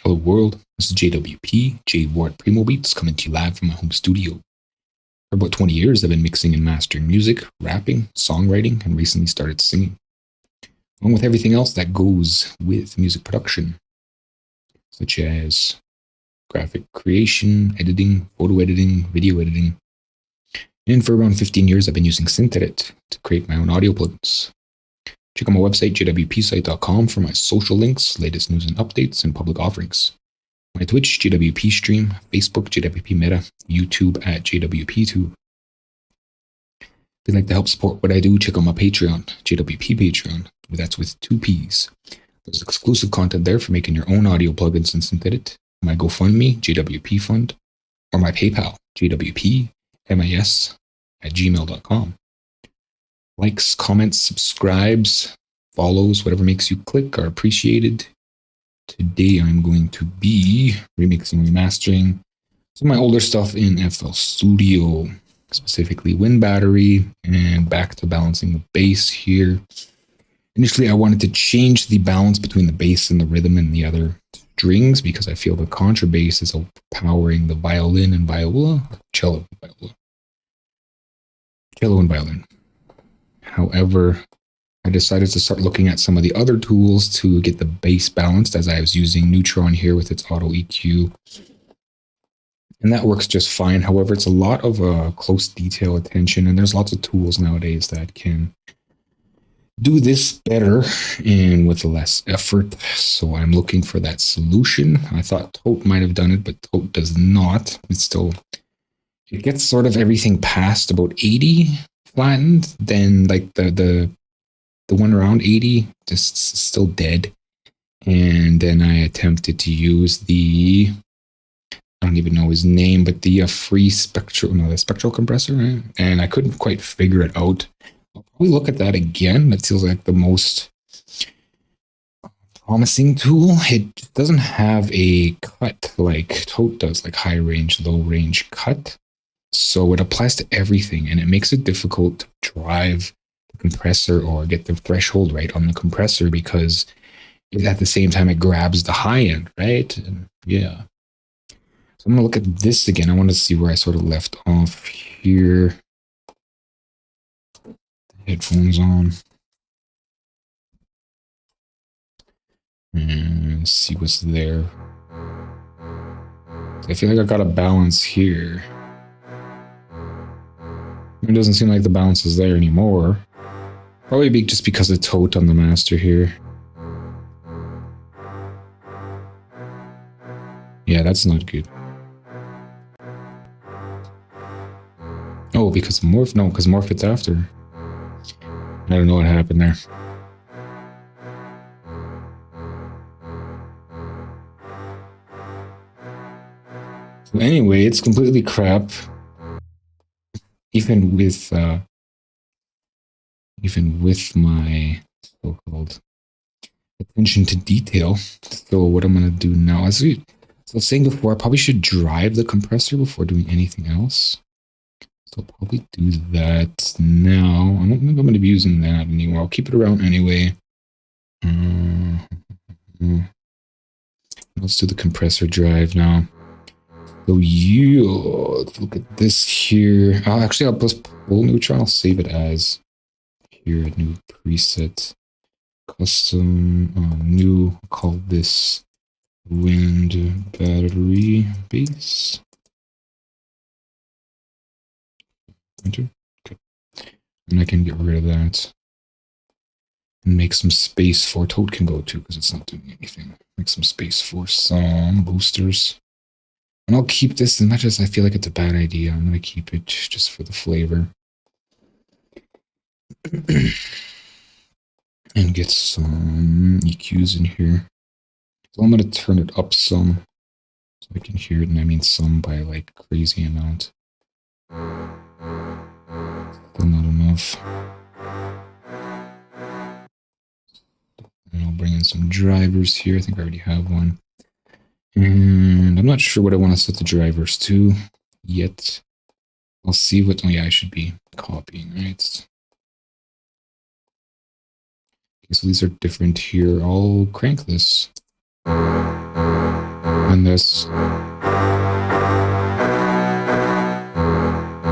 Hello world, this is JWP, J Ward Primo Beats, coming to you live from my home studio. For about 20 years, I've been mixing and mastering music, rapping, songwriting, and recently started singing, along with everything else that goes with music production, such as graphic creation, editing, photo editing, video editing. And for around 15 years, I've been using SynthEdit to create my own audio plugins. Check out my website, jwpsite.com, for my social links, latest news and updates, and public offerings. My Twitch, JWP stream, Facebook, JWP Meta, YouTube at JWPTube. If you'd like to help support what I do, check out my Patreon, JWP Patreon. That's with 2 P's. There's exclusive content there for making your own audio plugins in SynthEdit. My GoFundMe, JWP Fund, or my PayPal, JWPMIS@gmail.com. Likes, comments, subscribes, follows, whatever makes you click are appreciated. Today I'm going to be remixing, remastering some of my older stuff in FL Studio, specifically Wind Battery, and back to balancing the bass here. Initially, I wanted to change the balance between the bass and the rhythm and the other strings because I feel the contrabass is overpowering the violin and viola, or cello and violin. However, I decided to start looking at some of the other tools to get the bass balanced, as I was using Neutron here with its auto EQ. And that works just fine. However, it's a lot of close detail attention, and there's lots of tools nowadays that can do this better and with less effort. So I'm looking for that solution. I thought Tote might have done it, but Tote does not. It gets sort of everything past about 80 flattened, then like the one around 80 just still dead. And then I attempted to use I don't even know his name, but the free Spectral Compressor, right? And I couldn't quite figure it out. I'll probably look at that again. That feels like the most promising tool. It doesn't have a cut like Tote does, like high range, low range cut. So it applies to everything, and it makes it difficult to drive the compressor or get the threshold right on the compressor because at the same time it grabs the high end, right? And yeah. So I'm going to look at this again. I want to see where I sort of left off here. Headphones on. And see what's there. I feel like I got a balance here. It doesn't seem like the balance is there anymore. Probably just because of Tote on the master here. Yeah, that's not good. Oh, because Morph? No, because Morph it's after. I don't know what happened there. So anyway, it's completely crap. Even with my so-called attention to detail. So what I'm going to do now, as I was saying before, I probably should drive the compressor before doing anything else. So I'll probably do that now. I don't think I'm going to be using that anymore. I'll keep it around anyway. Let's do the compressor drive now. So let's look at this here. Actually, I'll just pull Neutron. I'll save it as here, a new preset, custom, new. I'll call this Wind Battery Bass. Enter. Okay. And I can get rid of that and make some space for Toad can go to because it's not doing anything. Make some space for some boosters. And I'll keep this as much as I feel like it's a bad idea. I'm going to keep it just for the flavor. And get some EQs in here. So I'm going to turn it up some so I can hear it. And I mean some by like crazy amount. Still not enough. And I'll bring in some drivers here. I think I already have one. And I'm not sure what I want to set the drivers to yet. I'll see what, oh yeah, I should be copying, right? Okay, so these are different here. I'll crank this. run this.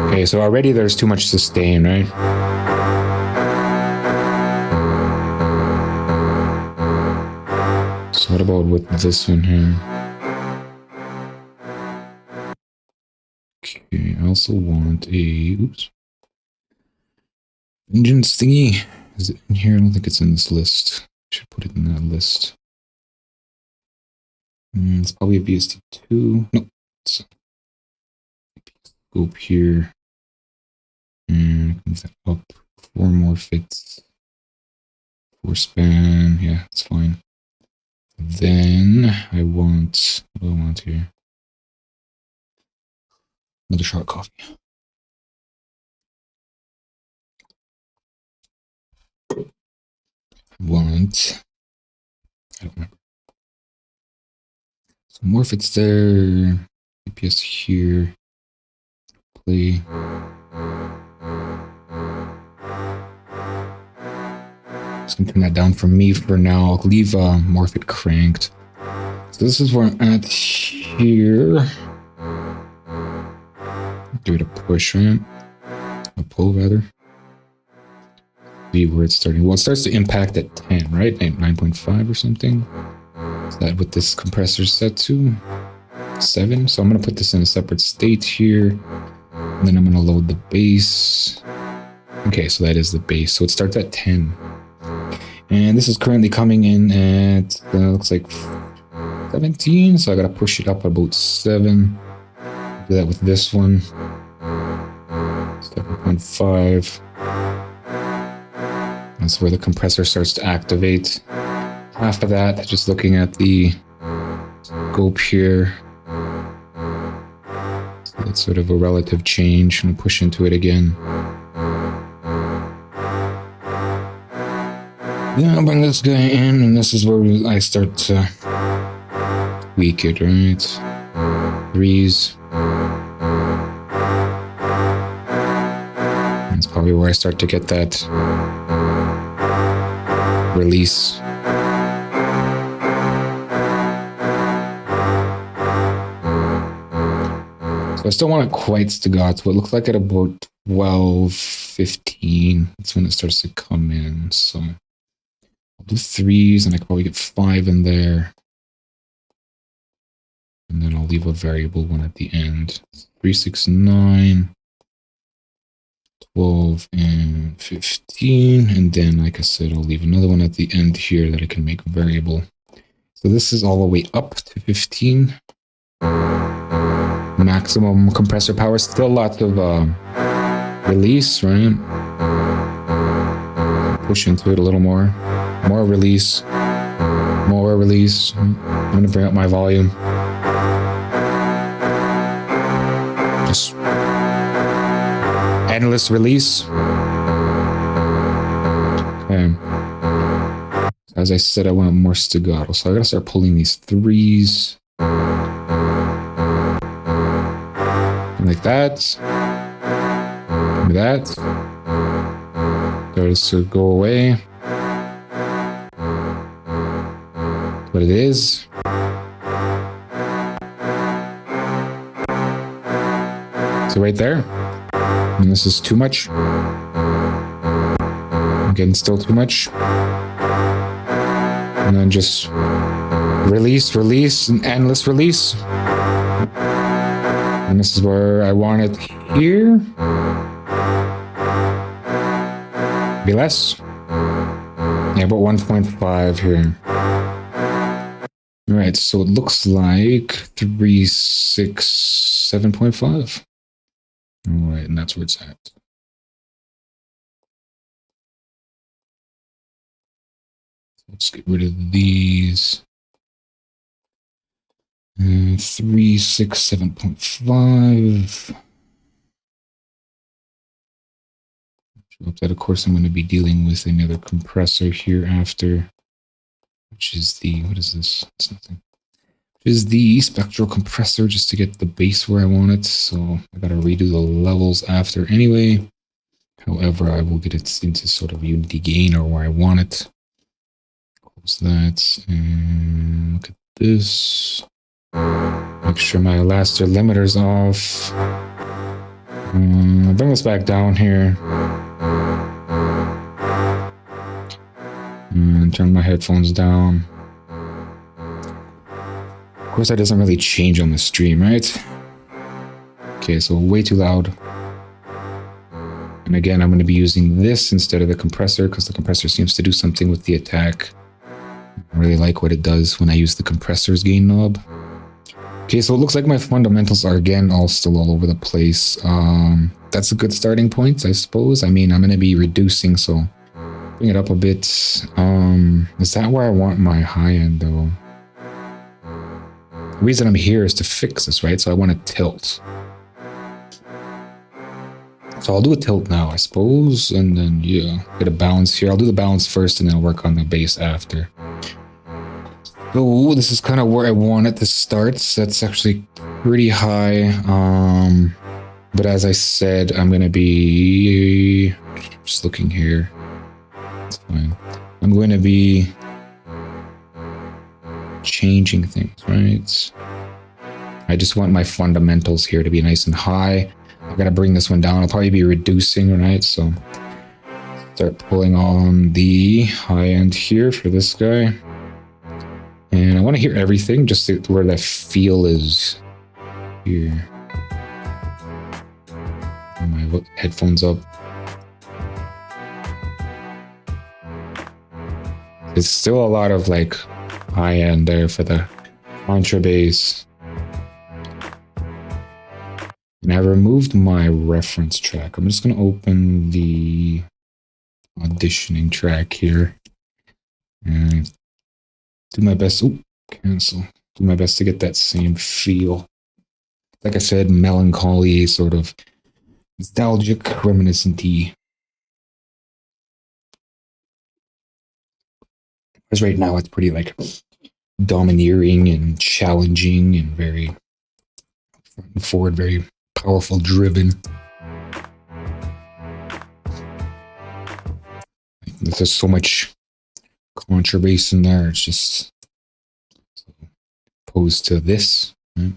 Okay, so already there's too much sustain, right? So what about with this one here? Okay, I also want a, oops, vengeance thingy. Is it in here? I don't think it's in this list. I should put it in that list. It's probably a VST2. No, it's a scope here. And move that up. 4 more fits. 4 span. Yeah, it's fine. Then I want, what do I want here? Another shot of coffee. Want, I don't remember. So more fits there. APS here. Play. Just gonna turn that down for me for now. I'll leave Morphit cranked. So this is where I'm at here. Give it a push, right? A pull, rather. See where it's starting. Well, it starts to impact at 10, right? 9.5 or something. Is that what this compressor's set to? 7. So I'm going to put this in a separate state here. And then I'm going to load the base. Okay, so that is the base. So it starts at 10. And this is currently coming in at, looks like 17. So I got to push it up about 7. Do that with this one. 7.5. That's where the compressor starts to activate. Half of that, just looking at the scope here. So that's sort of a relative change. I'm going to push into it again. Then I'll bring this guy in, and this is where I start to tweak it, right? 3s. That's probably where I start to get that release. So I still want it quite staccato. It looks like at about 12, 15. That's when it starts to come in. So I'll do 3s, and I can probably get 5 in there. And then I'll leave a variable one at the end. 3, 6, 9. 12 and 15, and then, like I said, I'll leave another one at the end here that I can make variable. So this is all the way up to 15. Maximum compressor power. Still lots of release, right? Push into it a little more. More release. More release. I'm going to bring up my volume. Just endless release. Okay. As I said, I want more staccato, so I gotta start pulling these 3s. Like that. Like that. Starts to go away. That's what it is. So right there. And this is too much. Again, still too much. And then just release, release, and endless release. And this is where I want it here. Be less. Yeah, about 1.5 here. All right, so it looks like 3, 6, 7.5. All right, and that's where it's at. Let's get rid of these. 3, 6, 7.5. That, of course, I'm going to be dealing with another compressor here after, which is the, what is this? It's nothing. Is the Spectral Compressor, just to get the base where I want it. So I gotta redo the levels after anyway. However, I will get it into sort of unity gain or where I want it. Close that and look at this. Make sure my elaster limiter's off. Bring this back down here. And turn my headphones down. Of course, that doesn't really change on the stream, right? Okay, so way too loud. And again, I'm going to be using this instead of the compressor because the compressor seems to do something with the attack. I really like what it does when I use the compressor's gain knob. Okay, so it looks like my fundamentals are again still all over the place. That's a good starting point, I suppose. I mean, I'm going to be reducing, so bring it up a bit. Is that where I want my high end though? The reason I'm here is to fix this, right? So I want to tilt. So I'll do a tilt now, I suppose, and then, yeah, get a balance here. I'll do the balance first, and then I'll work on the bass after. So this is kind of where I want it to start. So that's actually pretty high. But as I said, I'm going to be... just looking here. That's fine. I'm going to be changing things, right? I just want my fundamentals here to be nice and high. I'm going to bring this one down. I'll probably be reducing, right? So start pulling on the high end here for this guy. And I want to hear everything, just where that feel is here. Put my headphones up. It's still a lot of like high end there for the contrabass. And I removed my reference track. I'm just going to open the auditioning track here. And do my best. Oh, cancel. Do my best to get that same feel. Like I said, melancholy, sort of nostalgic, reminiscent-y. Because right now it's pretty like domineering and challenging and very front and forward, very powerful, driven. There's so much contrabass in there. It's just opposed to this. Right?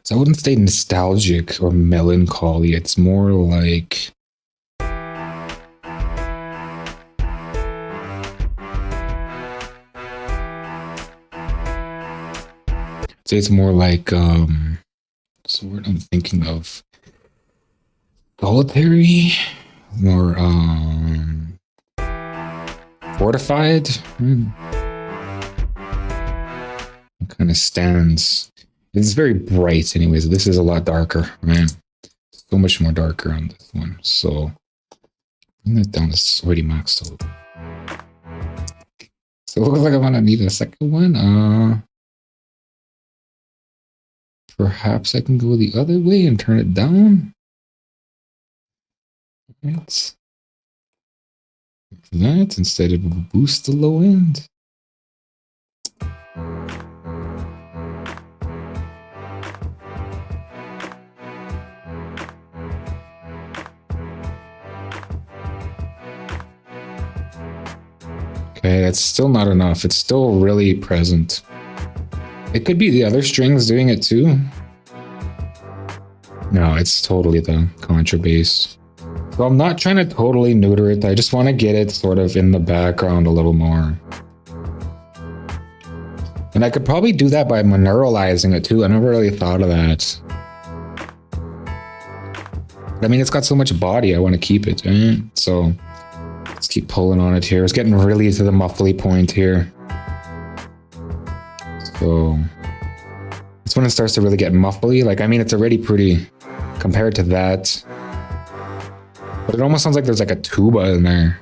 So I wouldn't say nostalgic or melancholy. It's more like it's more like what's the word I'm thinking of? Solitary, more fortified. It kind of stands. It's very bright, anyways. This is a lot darker, man. So much more darker on this one. So bring that down. It's already maxed out. So it looks like I'm gonna need a second one. Perhaps I can go the other way and turn it down. Right. Like that instead of boost the low end. Okay, that's still not enough. It's still really present. It could be the other strings doing it too. No, it's totally the contrabass. So I'm not trying to totally neuter it. I just want to get it sort of in the background a little more. And I could probably do that by mineralizing it too. I never really thought of that. I mean, it's got so much body. I want to keep it. Right? So let's keep pulling on it here. It's getting really to the muffly point here. So it's when it starts to really get muffly. Like, I mean, it's already pretty compared to that. But it almost sounds like there's like a tuba in there.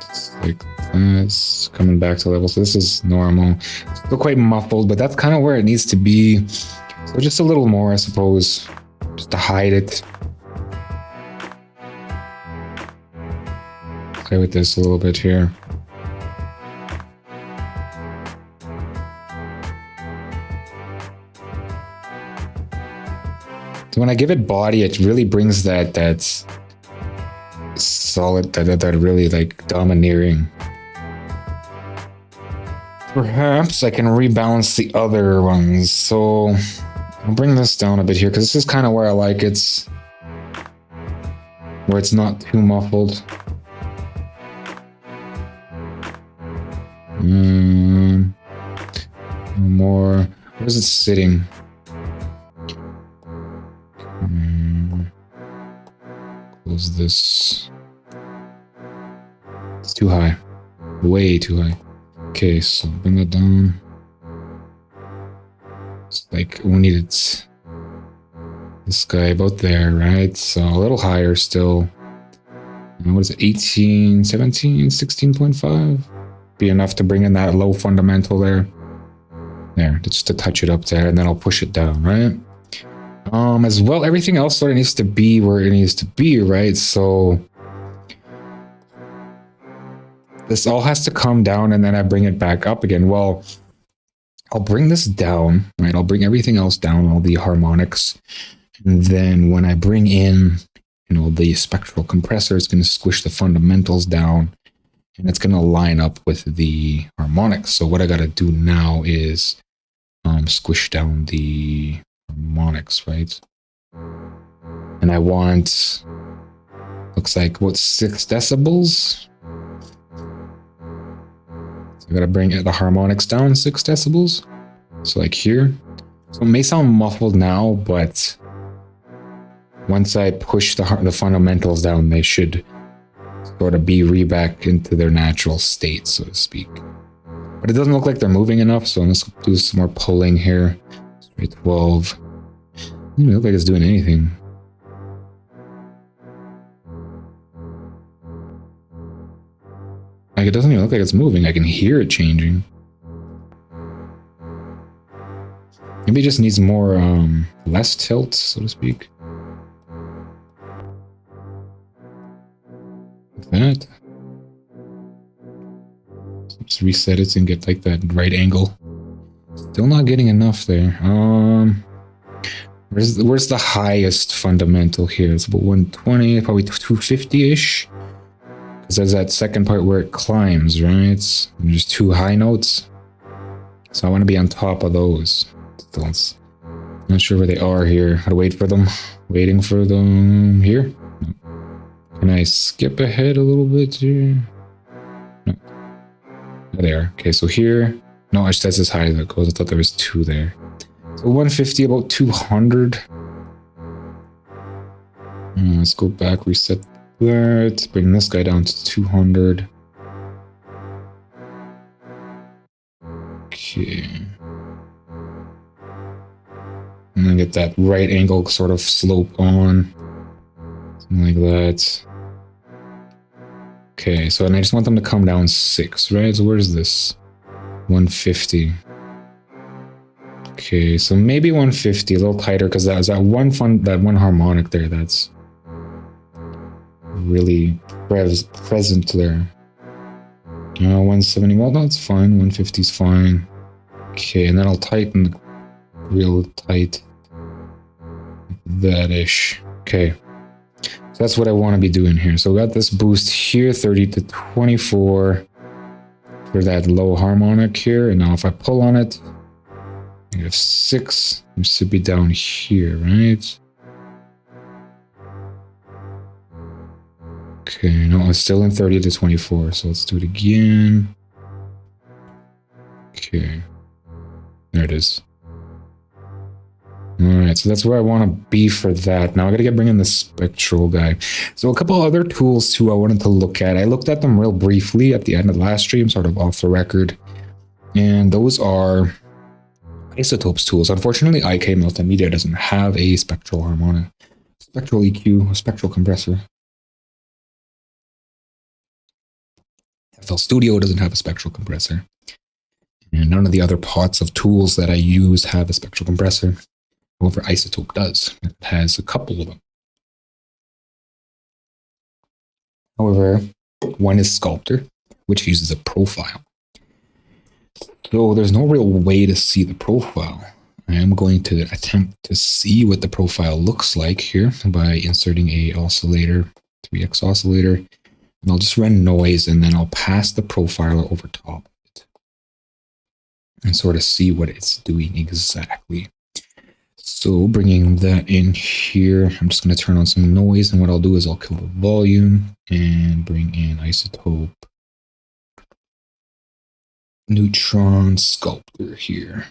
It's like that's coming back to level. So this is normal. Still quite muffled, but that's kind of where it needs to be. So just a little more, I suppose, just to hide it. Play with this a little bit here. So when I give it body, it really brings that solid, that really like domineering. Perhaps I can rebalance the other ones. So I'll bring this down a bit here because this is kind of where I like it, where it's not too muffled. More. Where's it sitting? Close this. It's too high. Way too high. Okay, so bring that down. It's like we needed this guy about there, right? So a little higher still. And what is it? 18, 17, 16.5? Be enough to bring in that low fundamental there. There, just to touch it up there, and then I'll push it down, right? As well, everything else sort of needs to be where it needs to be, right? So this all has to come down, and then I bring it back up again. Well, I'll bring this down, right? I'll bring everything else down, all the harmonics, and then when I bring in, you know, the spectral compressor, it's going to squish the fundamentals down, and it's going to line up with the harmonics. So what I got to do now is squish down the harmonics, right? And I want, looks like, what, 6 decibels? So I got to bring the harmonics down 6 decibels. So like here. So it may sound muffled now, but once I push the fundamentals down, they should sort of be back into their natural state, so to speak. But it doesn't look like they're moving enough, so let's do some more pulling here. Straight 12. Doesn't even look like it's doing anything. Like, it doesn't even look like it's moving. I can hear it changing. Maybe it just needs more, less tilt, so to speak. Like that. Just reset it and get like that right angle. Still not getting enough there. Where's the highest fundamental here? It's about 120, probably 250-ish. Because there's that second part where it climbs, right? And there's 2 high notes. So I want to be on top of those. Still, not sure where they are here. How to wait for them. Waiting for them here. No. Can I skip ahead a little bit here? No. There. Okay, so here. No, that's as high as it goes. I thought there was 2 there. So 150, about 200. Let's go back, reset that. Bring this guy down to 200. Okay. And then get that right angle sort of slope on. Something like that. Okay, so and I just want them to come down 6, right? So where's this? 150. Okay, so maybe 150, a little tighter, because that was that one harmonic there that's really present there. 170, well, that's fine. 150 is fine. Okay, and then I'll tighten real tight. That-ish. Okay. So that's what I want to be doing here. So we got this boost here, 30 to 24 for that low harmonic here. And now if I pull on it, -6, it should be down here, right? Okay, no, it's still in 30 to 24, so let's do it again. Okay, there it is. All right, so that's where I want to be for that. Now I got to bring in the spectral guy. So a couple other tools too I wanted to look at. I looked at them real briefly at the end of the last stream, sort of off the record. And those are Isotopes tools. Unfortunately, IK Multimedia doesn't have a spectral harmonic, spectral EQ, a spectral compressor. FL Studio doesn't have a spectral compressor. And none of the other pots of tools that I use have a spectral compressor. However, Isotope does. It has a couple of them. However, one is Sculptor, which uses a profile. So there's no real way to see the profile. I am going to attempt to see what the profile looks like here by inserting a oscillator 3x oscillator, and I'll just run noise, and then I'll pass the profiler over top of it and sort of see what it's doing exactly. So bringing that in here, I'm just going to turn on some noise, and what I'll do is I'll kill the volume and bring in isotope neutron sculptor here.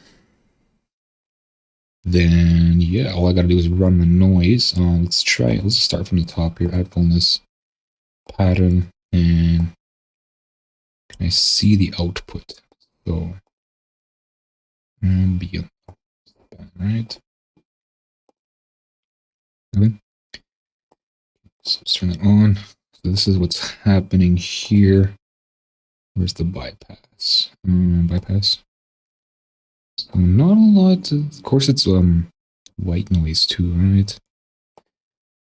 Then, yeah, all I got to do is run the noise. Let's try it. Let's start from the top here. Add fullness pattern, and can I see the output? So, ambient, right? Okay. So let's turn it on. So this is what's happening here. Where's the bypass? Bypass. So not a lot. Of course, it's white noise too, right?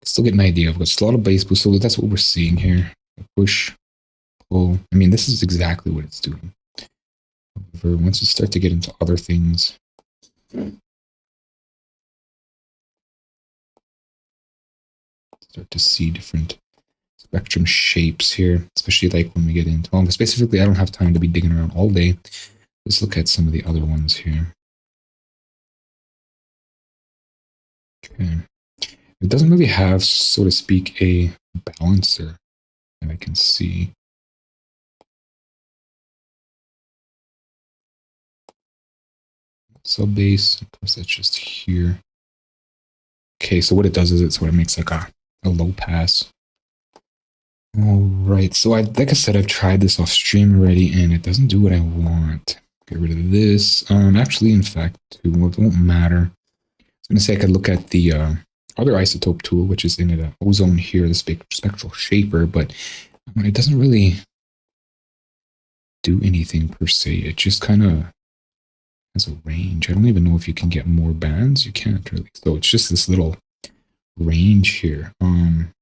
Still get an idea of what's a lot of bass boost. So that's what we're seeing here. Push, pull. I mean, this is exactly what it's doing. However, once you start to get into other things, start to see different spectrum shapes here, especially like when we get into, well, specifically, I don't have time to be digging around all day. Let's look at some of the other ones here. Okay. It doesn't really have, so to speak, a balancer that I can see. Sub bass, of course, that's just here. Okay, so what it does is it sort of makes like a low pass. All right, so like I said, I've tried this off stream already, and it doesn't do what I want. Get rid of this. Actually, in fact, it won't matter. I was going to say I could look at the other isotope tool, which is in the ozone here, the spectral shaper, but it doesn't really do anything per se. It just kind of has a range. I don't even know if you can get more bands. You can't really. So it's just this little range here. And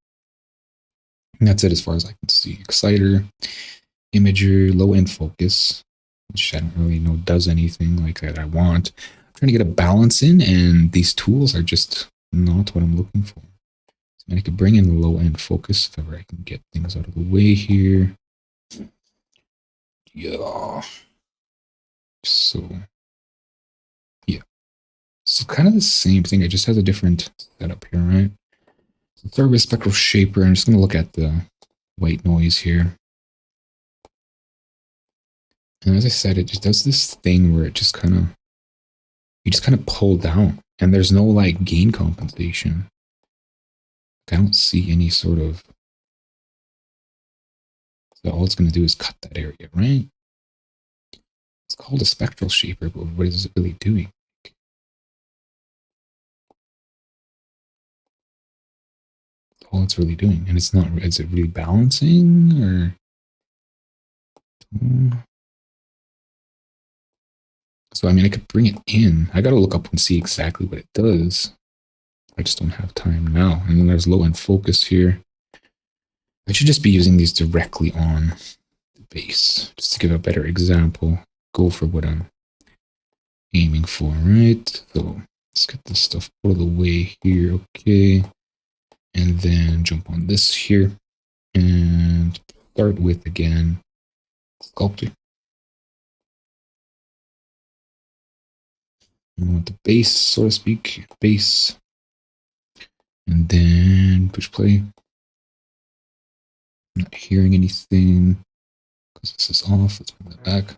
that's it as far as I can see. Exciter, imager, low end focus, which I don't really know does anything like that I want. I'm trying to get a balance in, and these tools are just not what I'm looking for. So I could bring in the low end focus if ever I can get things out of the way here. Yeah. So, yeah. So kind of the same thing. It just has a different setup here, right? So start with spectral shaper. I'm just going to look at the white noise here. And as I said, it just does this thing where it just kind of, you just kind of pull down, and there's no like gain compensation. I don't see any sort of, so all it's going to do is cut that area, right? It's called a spectral shaper, but what is it really doing? All it's really doing, and it's not, is it really balancing, or? So, I mean, I could bring it in. I got to look up and see exactly what it does. I just don't have time now. And then there's low end focus here. I should just be using these directly on the bass, just to give a better example. Go for what I'm aiming for, right? So let's get this stuff out of the way here. Okay. And then jump on this here and start with, again, sculptor. I want the bass, so to speak, bass. And then push play. I'm not hearing anything because this is off. Let's bring that back.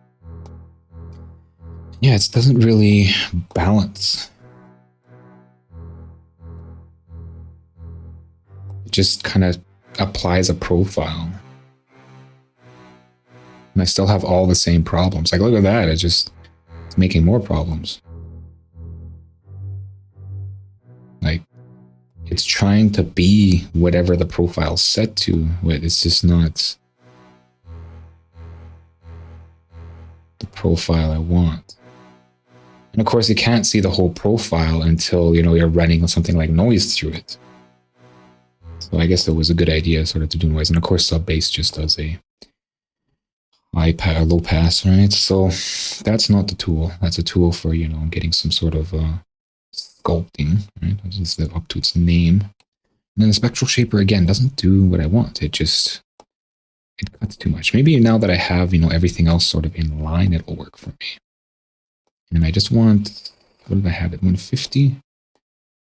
Yeah, it doesn't really balance. It just kind of applies a profile. And I still have all the same problems. Like, look at that. It's making more problems. Like, it's trying to be whatever the profile's set to. It's just not the profile I want. And of course, you can't see the whole profile until, you're running something like noise through it. So I guess that was a good idea, sort of, to do noise. And of course, sub bass just does a low pass, right? So that's not the tool. That's a tool for, getting some sort of sculpting, right? This is up to its name. And then the spectral shaper again doesn't do what I want. It cuts too much. Maybe now that I have, everything else sort of in line, it'll work for me. And I just want, what did I have it? 150.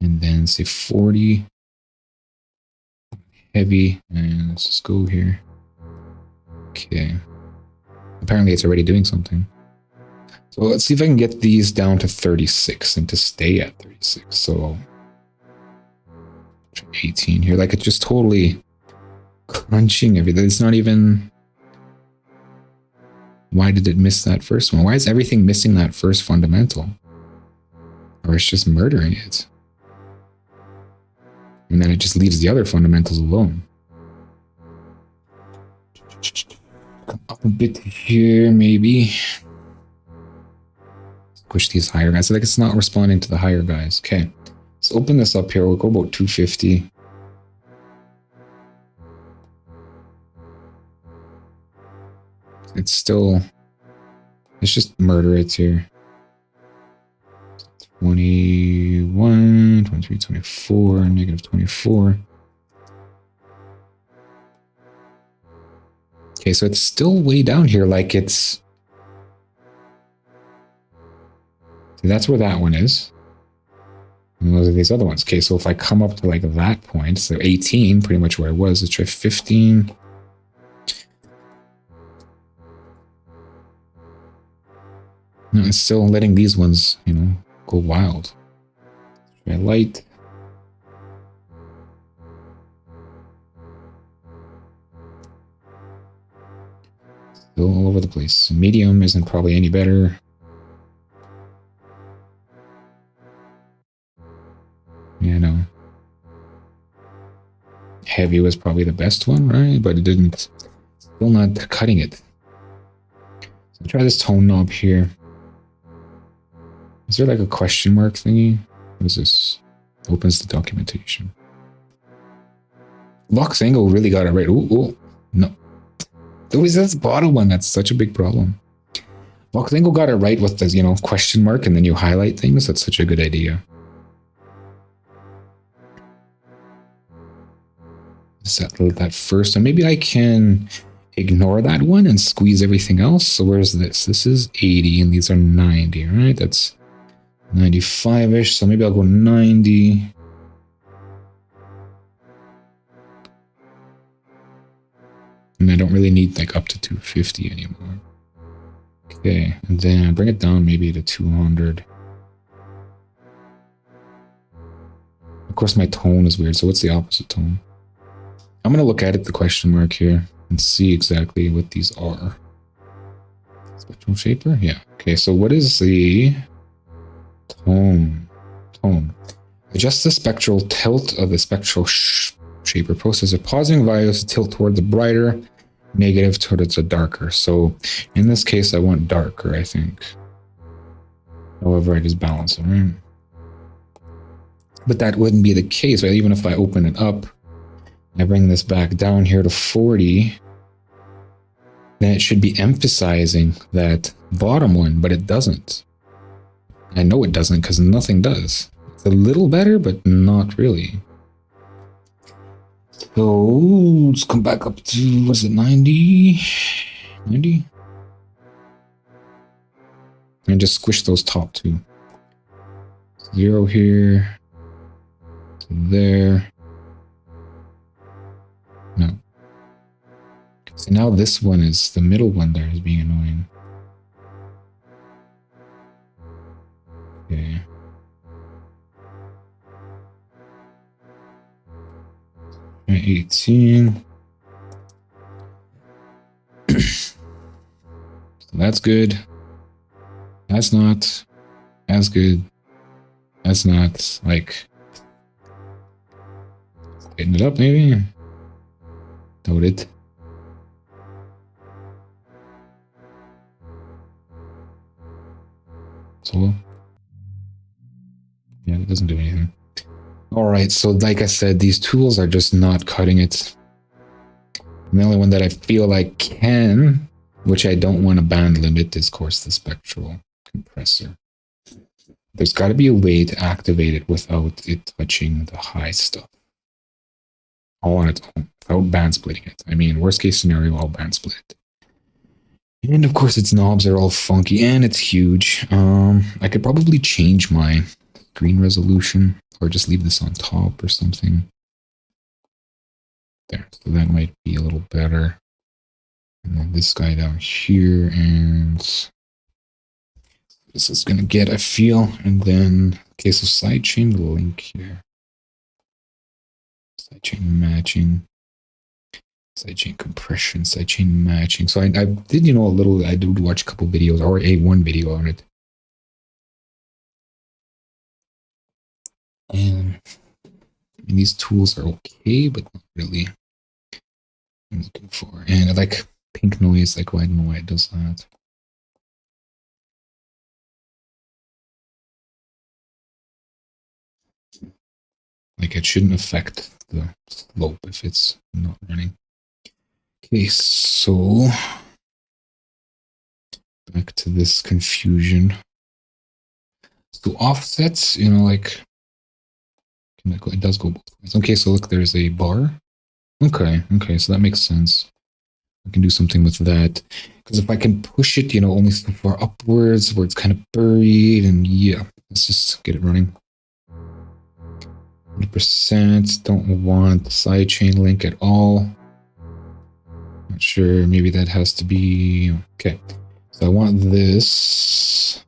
And then say 40. Heavy. And let's just go here. Okay. Apparently it's already doing something. So let's see if I can get these down to 36 and to stay at 36. So 18 here. Like it's just totally crunching everything. It's not even... Why did it miss that first one? Why is everything missing that first fundamental? Or it's just murdering it. And then it just leaves the other fundamentals alone. Come up a bit here, maybe. Push these higher guys. So like it's not responding to the higher guys. Okay. Let's open this up here. We'll go about 250. It's still... Let's just murder it here. 21, 23, 24, negative 24. Okay, so it's still way down here, like it's... See, that's where that one is. And those are these other ones. Okay, so if I come up to like that point, so 18, pretty much where I was, let's try 15. No, it's still letting these ones, go wild. Try light. Still all over the place. Medium isn't probably any better. Yeah, no. Heavy was probably the best one, right? But it didn't. Still not cutting it. So try this tone knob here. Is there like a question mark thingy? What is this? Opens the documentation. Vox angle really got it right. Ooh, no. Always that's the bottom one. That's such a big problem. Vox angle got it right with the, question mark and then you highlight things. That's such a good idea. Set that first. And maybe I can ignore that one and squeeze everything else. So where's this? This is 80 and these are 90, right? That's 95-ish, so maybe I'll go 90. And I don't really need like up to 250 anymore. Okay, and then bring it down maybe to 200. Of course, my tone is weird, so what's the opposite tone? I'm going to look at it, the question mark here, and see exactly what these are. Spectral shaper? Yeah. Okay, so what is the... Tone. Adjust the spectral tilt of the spectral shaper processor. Pausing values to tilt toward the brighter, negative towards the darker. So in this case, I want darker, I think. However, I just balance it, right? But that wouldn't be the case, right? Even if I open it up, I bring this back down here to 40, then it should be emphasizing that bottom one, but it doesn't. I know it doesn't because nothing does. It's a little better, but not really. So let's come back up to, what's it, 90? 90? And just squish those top two. 0 here. There. No. So now this one is, the middle one there is being annoying. Okay. And 18. So that's good. That's not as good. That's not like getting it up maybe. Doubt it. So yeah, it doesn't do anything. All right, so like I said, these tools are just not cutting it. And the only one that I feel like can, which I don't want to band limit, is of course the Spectral Compressor. There's got to be a way to activate it without it touching the high stuff. all on its own without band splitting it. I mean, worst case scenario, I'll band split it. And of course, its knobs are all funky and it's huge. I could probably change my screen resolution or just leave this on top or something. There, so that might be a little better. And then this guy down here, and this is gonna get a feel. And then, okay, so sidechain link here, sidechain matching. Sidechain compression, sidechain matching. So I did, a little, I did watch a couple videos or one video on it. And these tools are okay, but not really what I'm looking for. And I like pink noise, like, I don't know why it does that. Like, it shouldn't affect the slope if it's not running. Okay, so back to this confusion. So offsets, like, it does go both ways. Okay, so look, there's a bar. Okay, so that makes sense. I can do something with that. Because if I can push it, only so far upwards where it's kind of buried, and yeah, let's just get it running. 100%, don't want sidechain link at all. Not sure, maybe that has to be, okay. So I want this.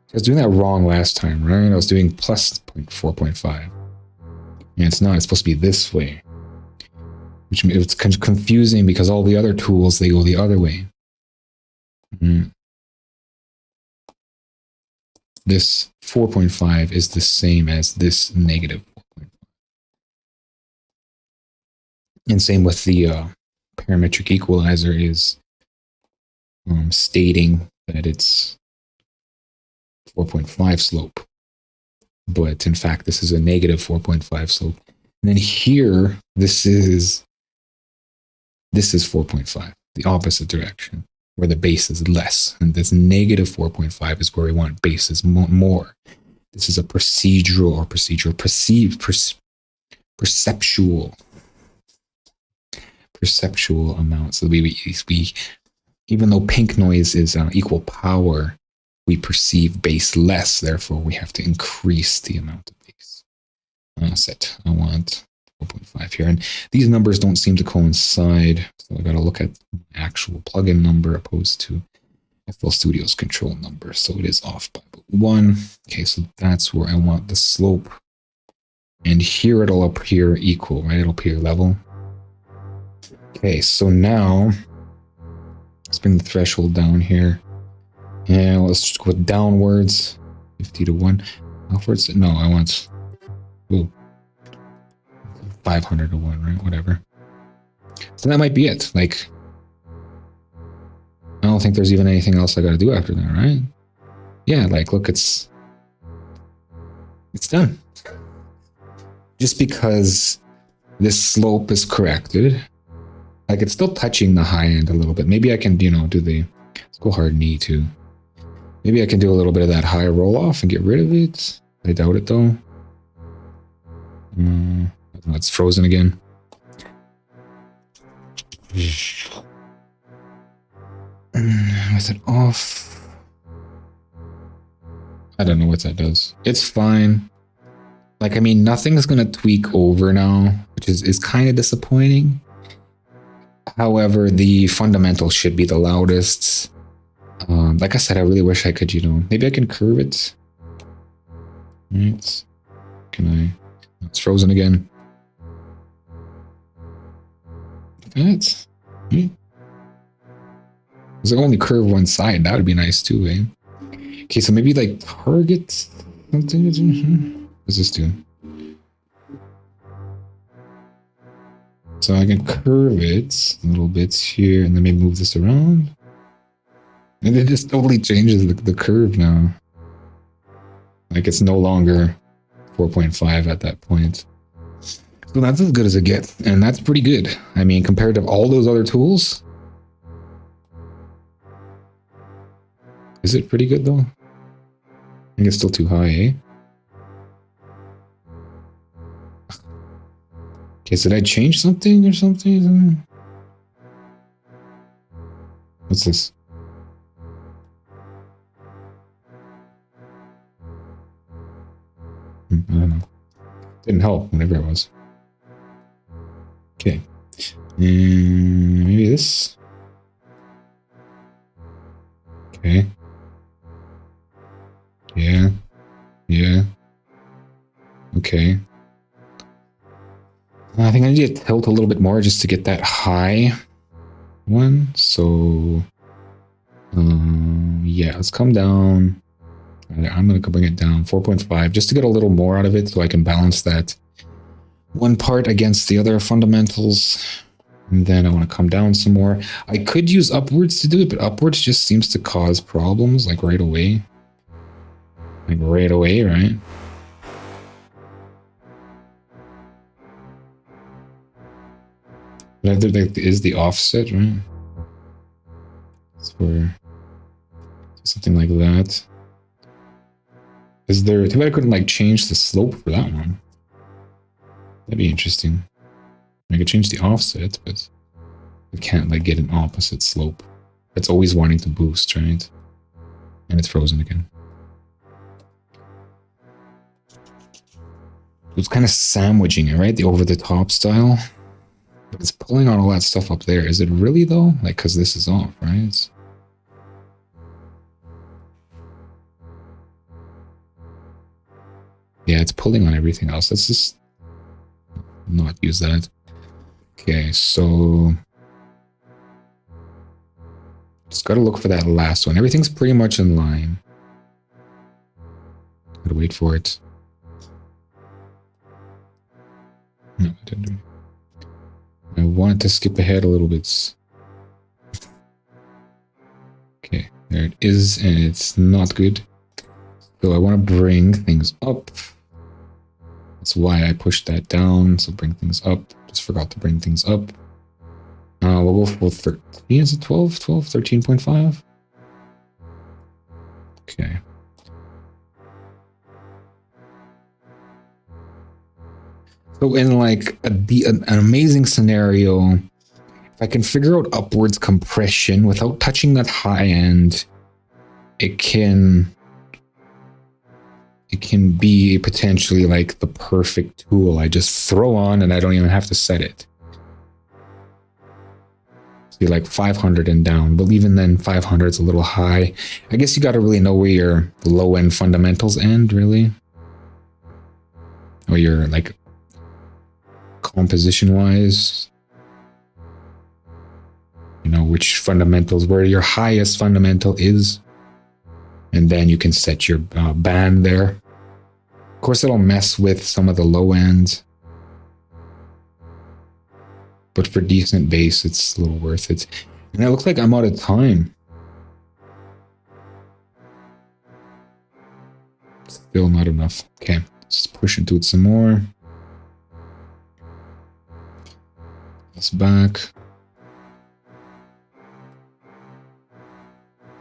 I was doing that wrong last time, right? I was doing plus 4.5. And it's not, it's supposed to be this way. Which it's confusing because all the other tools, they go the other way. This 4.5 is the same as this negative 4.5. And same with the parametric equalizer is stating that it's 4.5 slope. But in fact, this is a negative 4.5 slope. And then here, this is 4.5, the opposite direction, where the base is less. And this negative 4.5 is where we want bases more. This is a perceptual amount. So we even though pink noise is equal power, we perceive base less. Therefore, we have to increase the amount of base. Set. I want 4.5 here. And these numbers don't seem to coincide. So I got to look at the actual plugin number opposed to FL Studio's control number. So it is off by 1. Okay, so that's where I want the slope. And here it'll appear equal, right? It'll appear level. Okay, so now let's bring the threshold down here. And let's just go downwards. 50 to 1. Upwards? No, I want 500 to 1, right? Whatever. So that might be it. Like, I don't think there's even anything else I got to do after that, right? Yeah, like, look, it's done. Just because this slope is corrected, like, it's still touching the high end a little bit. Maybe I can, do let's go hard knee too. Maybe I can do a little bit of that high roll off and get rid of it. I doubt it though. It's frozen again. With it off. I don't know what that does. It's fine. Like, I mean, nothing's going to tweak over now, which is kind of disappointing. However, the fundamentals should be the loudest. Like I said, I really wish I could, maybe I can curve it. Right. Can I? It's frozen again. That's right. Does it only curve one side? That would be nice too, eh? Okay, so maybe like target something. What does this do? So I can curve it a little bit here and then maybe move this around. And it just totally changes the curve now. Like, it's no longer 4.5 at that point. So that's as good as it gets. And that's pretty good. I mean, compared to all those other tools. Is it pretty good though? I think it's still too high, eh? Okay, so did I change something or something? What's this? I don't know. Didn't help, whatever it was. Okay. Maybe this? Okay. Yeah. Yeah. Okay. I think I need to tilt a little bit more just to get that high one. So, yeah, let's come down. I'm going to bring it down 4.5 just to get a little more out of it so I can balance that one part against the other fundamentals. And then I want to come down some more. I could use upwards to do it, but upwards just seems to cause problems like right away. Like right away, right? But there is the offset, right? It's for something like that. Is there... Too bad I couldn't like change the slope for that one. That'd be interesting. I could change the offset, but I can't like get an opposite slope. It's always wanting to boost, right? And it's frozen again. It's kind of sandwiching it, right? The over-the-top style. But it's pulling on all that stuff up there. Is it really though? Like, because this is off, right? Yeah, it's pulling on everything else. Let's just not use that. Okay, so just gotta look for that last one. Everything's pretty much in line. Gotta wait for it. No, I didn't do it. I wanted to skip ahead a little bit. Okay, there it is, and it's not good. So I want to bring things up. That's why I pushed that down. So bring things up. Just forgot to bring things up. We'll go for 13. Is it 12? 12? 13.5? Okay. So in like an amazing scenario, if I can figure out upwards compression without touching that high end, it can be potentially like the perfect tool. I just throw on and I don't even have to set it. Be like 500 and down, but even then 500 is a little high. I guess you got to really know where your low end fundamentals end, really, or your like composition wise, you know, which fundamentals, where your highest fundamental is, and then you can set your band there. Of course, it'll mess with some of the low ends, but for decent bass, it's a little worth it. And it looks like I'm out of time. Still not enough. Okay, let's push into it some more. It's back.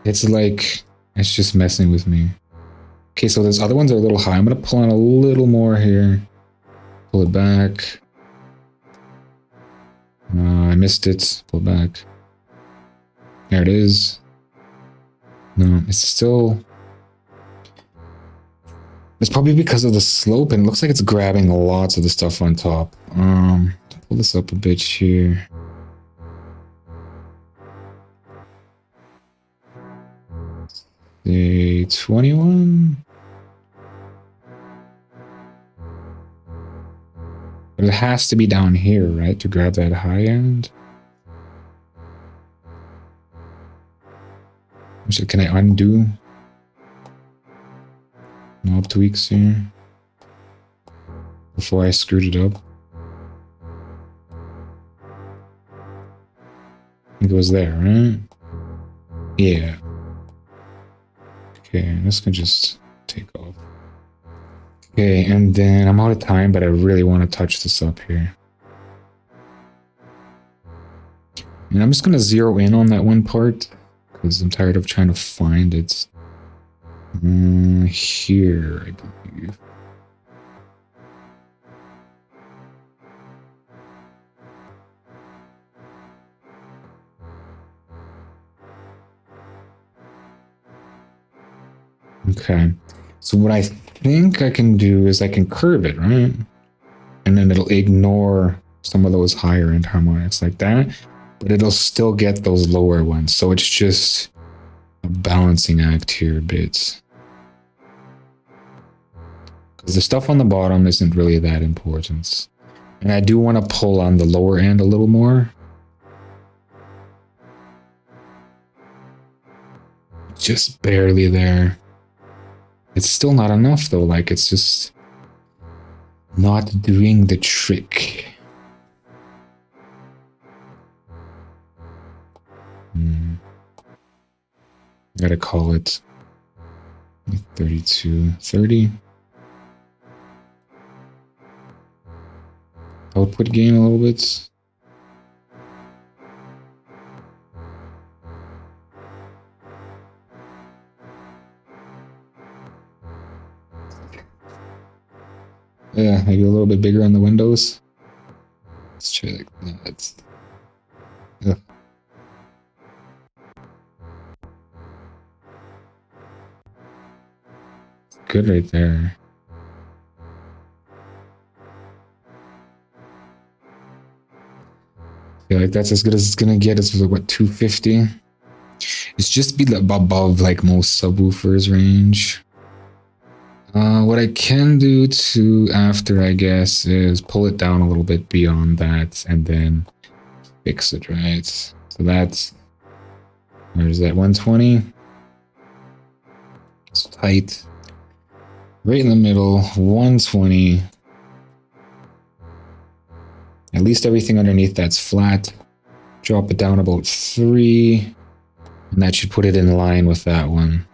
It's like, it's just messing with me. Okay, so those other ones are a little high. I'm going to pull on a little more here. Pull it back. I missed it. Pull it back. There it is. No, it's still... It's probably because of the slope, and it looks like it's grabbing lots of the stuff on top. Pull this up a bit here. Say 21. But it has to be down here, right, to grab that high end. Can I undo? Knob tweaks here before I screwed it up. I think it was there, right? Yeah. Okay, this can just take off. Okay, and then I'm out of time, but I really want to touch this up here. And I'm just going to zero in on that one part because I'm tired of trying to find it. Here, I believe. Okay. So what I think I can do is I can curve it, right? And then it'll ignore some of those higher end harmonics like that, but it'll still get those lower ones. So it's just a balancing act here a bit. Because the stuff on the bottom isn't really that important. And I do want to pull on the lower end a little more. Just barely there. It's still not enough though, like it's just not doing the trick. Gotta call it 3230. Output gain a little bit. Yeah, maybe a little bit bigger on the windows. Let's try like that. Yeah. Good right there. I feel like that's as good as it's gonna get. It's like what, 250? It's just be above like most subwoofers range. What I can do to after, I guess, is pull it down a little bit beyond that and then fix it, right? So that's, where's that, 120? It's tight. Right in the middle, 120. At least everything underneath that's flat. Drop it down about 3. And that should put it in line with that one.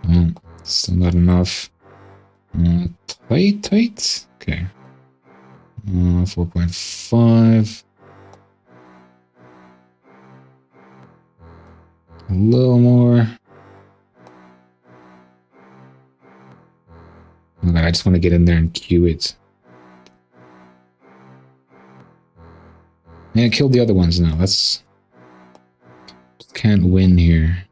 Oh, still not enough. Tight. Okay. 4.5. A little more. Oh God, I just want to get in there and cue it. Yeah, I killed the other ones now. Just can't win here.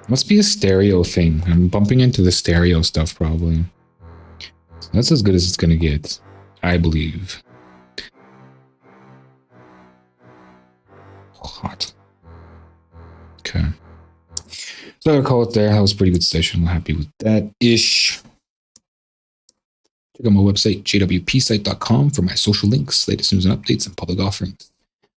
Must be a stereo thing. I'm bumping into the stereo stuff probably. So that's as good as it's gonna get, I believe. Oh, hot. Okay. So I'll call it there. That was a pretty good session. I'm happy with that-ish. Check out my website, jwpsite.com, for my social links, latest news and updates, and public offerings.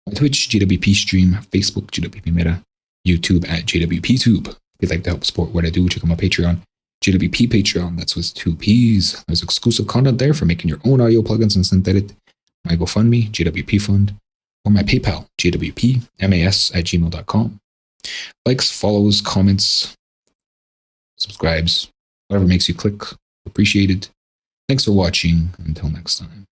My Twitch, JWP Stream, Facebook, JWP Meta, YouTube at JWPTube. If you'd like to help support what I do, check out my Patreon, JWP Patreon. That's with 2 P's. There's exclusive content there for making your own audio plugins and synth edit. My GoFundMe, JWP Fund, or my PayPal, jwpmas@gmail.com. Likes, follows, comments, subscribes, whatever makes you click. Appreciated. Thanks for watching. Until next time.